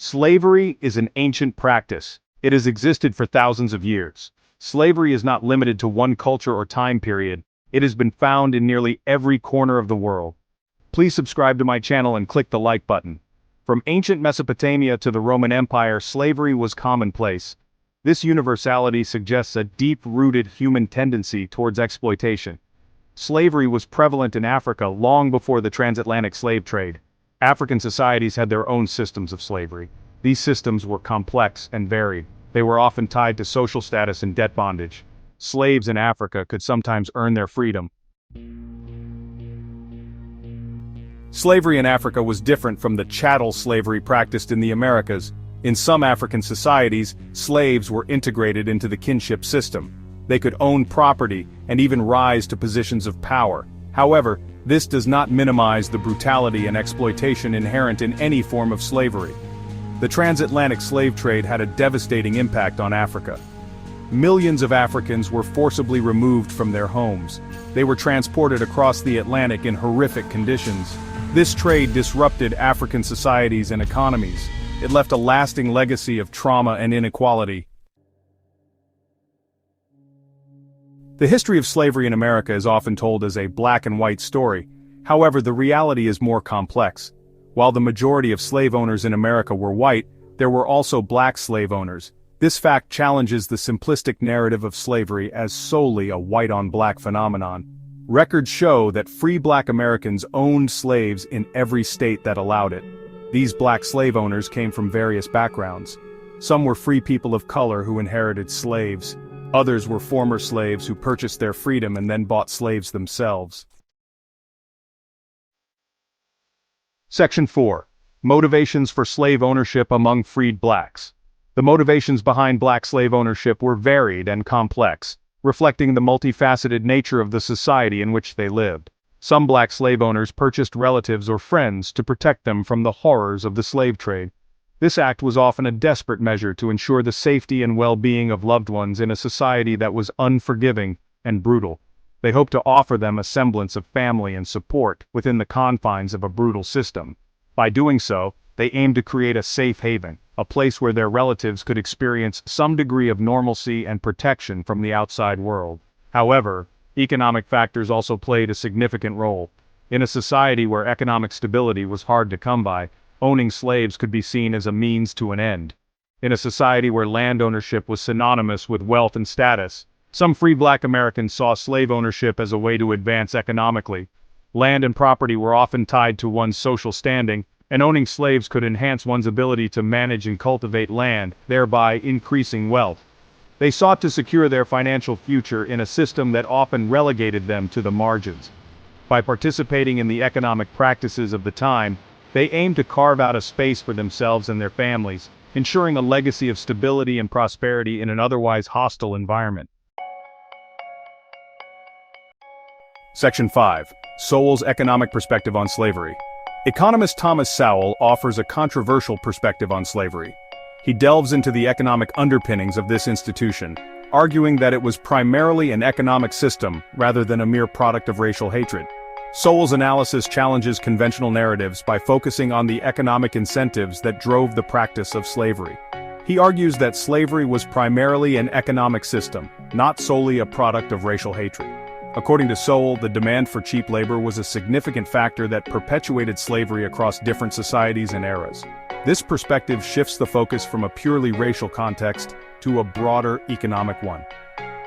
Slavery is an ancient practice. It has existed for thousands of years. Slavery is not limited to one culture or time period. It has been found in nearly every corner of the world. Please subscribe to my channel and click the like button. From ancient Mesopotamia to the Roman Empire, slavery was commonplace. This universality suggests a deep-rooted human tendency towards exploitation. Slavery was prevalent in Africa long before the transatlantic slave trade. African societies had their own systems of slavery. These systems were complex and varied. They were often tied to social status and debt bondage. Slaves in Africa could sometimes earn their freedom. Slavery in Africa was different from the chattel slavery practiced in the Americas. In some African societies, slaves were integrated into the kinship system. They could own property and even rise to positions of power. However, this does not minimize the brutality and exploitation inherent in any form of slavery. The transatlantic slave trade had a devastating impact on Africa. Millions of Africans were forcibly removed from their homes. They were transported across the Atlantic in horrific conditions. This trade disrupted African societies and economies. It left a lasting legacy of trauma and inequality. The history of slavery in America is often told as a black and white story. However, the reality is more complex. While the majority of slave owners in America were white, there were also black slave owners. This fact challenges the simplistic narrative of slavery as solely a white-on-black phenomenon. Records show that free black Americans owned slaves in every state that allowed it. These black slave owners came from various backgrounds. Some were free people of color who inherited slaves. Others were former slaves who purchased their freedom and then bought slaves themselves. Section 4. Motivations for slave ownership among freed blacks. The motivations behind black slave ownership were varied and complex, reflecting the multifaceted nature of the society in which they lived. Some black slave owners purchased relatives or friends to protect them from the horrors of the slave trade. This act was often a desperate measure to ensure the safety and well-being of loved ones in a society that was unforgiving and brutal. They hoped to offer them a semblance of family and support within the confines of a brutal system. By doing so, they aimed to create a safe haven, a place where their relatives could experience some degree of normalcy and protection from the outside world. However, economic factors also played a significant role. In a society where economic stability was hard to come by, owning slaves could be seen as a means to an end. In a society where land ownership was synonymous with wealth and status, some free black Americans saw slave ownership as a way to advance economically. Land and property were often tied to one's social standing, and owning slaves could enhance one's ability to manage and cultivate land, thereby increasing wealth. They sought to secure their financial future in a system that often relegated them to the margins. By participating in the economic practices of the time, they aimed to carve out a space for themselves and their families, ensuring a legacy of stability and prosperity in an otherwise hostile environment. Section 5. Sowell's economic perspective on slavery. Economist Thomas Sowell offers a controversial perspective on slavery. He delves into the economic underpinnings of this institution, arguing that it was primarily an economic system rather than a mere product of racial hatred. Sowell's analysis challenges conventional narratives by focusing on the economic incentives that drove the practice of slavery. He argues that slavery was primarily an economic system, not solely a product of racial hatred. According to Sowell, the demand for cheap labor was a significant factor that perpetuated slavery across different societies and eras. This perspective shifts the focus from a purely racial context to a broader economic one.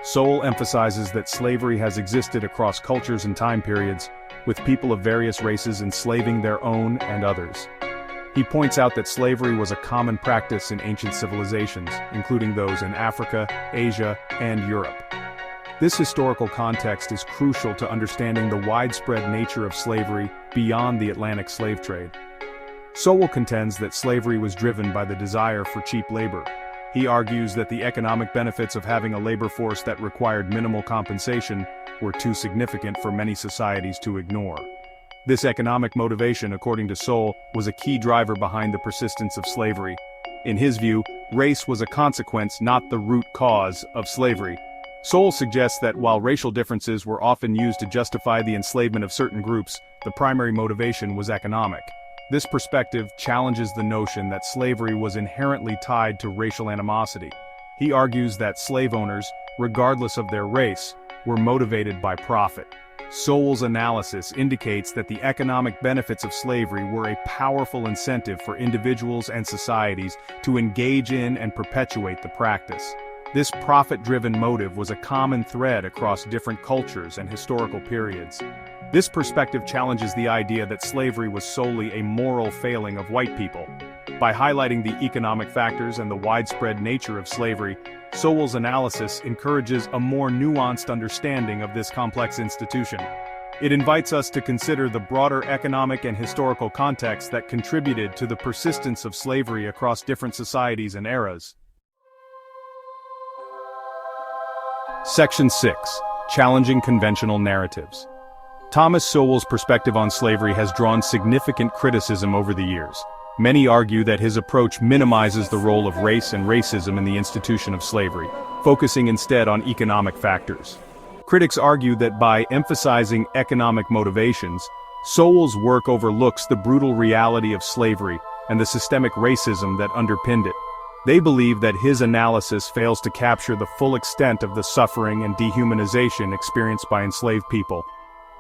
Sowell emphasizes that slavery has existed across cultures and time periods, with people of various races enslaving their own and others. He points out that slavery was a common practice in ancient civilizations, including those in Africa, Asia, and Europe. This historical context is crucial to understanding the widespread nature of slavery beyond the Atlantic slave trade. Sowell contends that slavery was driven by the desire for cheap labor. He argues that the economic benefits of having a labor force that required minimal compensation were too significant for many societies to ignore. This economic motivation, according to Sowell, was a key driver behind the persistence of slavery. In his view, race was a consequence, not the root cause, of slavery. Sowell suggests that while racial differences were often used to justify the enslavement of certain groups, the primary motivation was economic. This perspective challenges the notion that slavery was inherently tied to racial animosity. He argues that slave owners, regardless of their race, were motivated by profit. Sowell's analysis indicates that the economic benefits of slavery were a powerful incentive for individuals and societies to engage in and perpetuate the practice. This profit-driven motive was a common thread across different cultures and historical periods. This perspective challenges the idea that slavery was solely a moral failing of white people. By highlighting the economic factors and the widespread nature of slavery, Sowell's analysis encourages a more nuanced understanding of this complex institution. It invites us to consider the broader economic and historical context that contributed to the persistence of slavery across different societies and eras. Section 6. Challenging conventional narratives. Thomas Sowell's perspective on slavery has drawn significant criticism over the years. Many argue that his approach minimizes the role of race and racism in the institution of slavery, focusing instead on economic factors. Critics argue that by emphasizing economic motivations, Sowell's work overlooks the brutal reality of slavery and the systemic racism that underpinned it. They believe that his analysis fails to capture the full extent of the suffering and dehumanization experienced by enslaved people.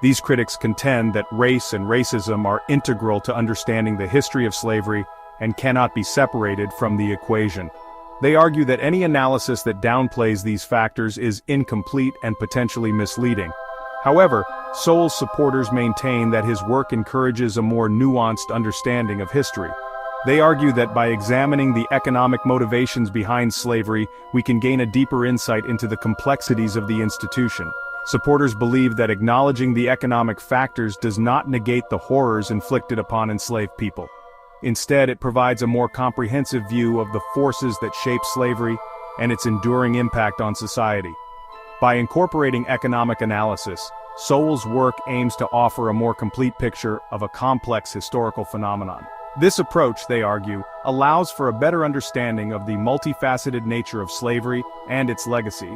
These critics contend that race and racism are integral to understanding the history of slavery and cannot be separated from the equation. They argue that any analysis that downplays these factors is incomplete and potentially misleading. However, Sowell's supporters maintain that his work encourages a more nuanced understanding of history. They argue that by examining the economic motivations behind slavery, we can gain a deeper insight into the complexities of the institution. Supporters believe that acknowledging the economic factors does not negate the horrors inflicted upon enslaved people. Instead, it provides a more comprehensive view of the forces that shape slavery and its enduring impact on society. By incorporating economic analysis, Sowell's work aims to offer a more complete picture of a complex historical phenomenon. This approach, they argue, allows for a better understanding of the multifaceted nature of slavery and its legacy.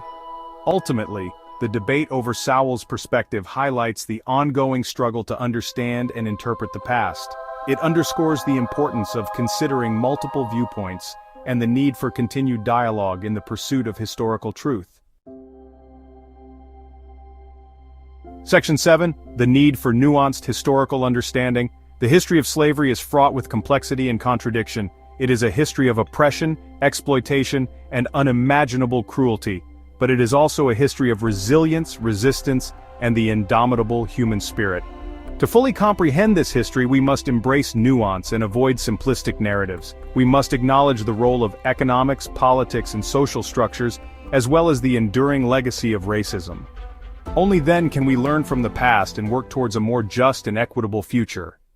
Ultimately, the debate over Sowell's perspective highlights the ongoing struggle to understand and interpret the past. It underscores the importance of considering multiple viewpoints and the need for continued dialogue in the pursuit of historical truth. Section 7. The need for nuanced historical understanding. The history of slavery is fraught with complexity and contradiction. It is a history of oppression, exploitation, and unimaginable cruelty. But it is also a history of resilience, resistance, and the indomitable human spirit. To fully comprehend this history, we must embrace nuance and avoid simplistic narratives. We must acknowledge the role of economics, politics, and social structures, as well as the enduring legacy of racism. Only then can we learn from the past and work towards a more just and equitable future.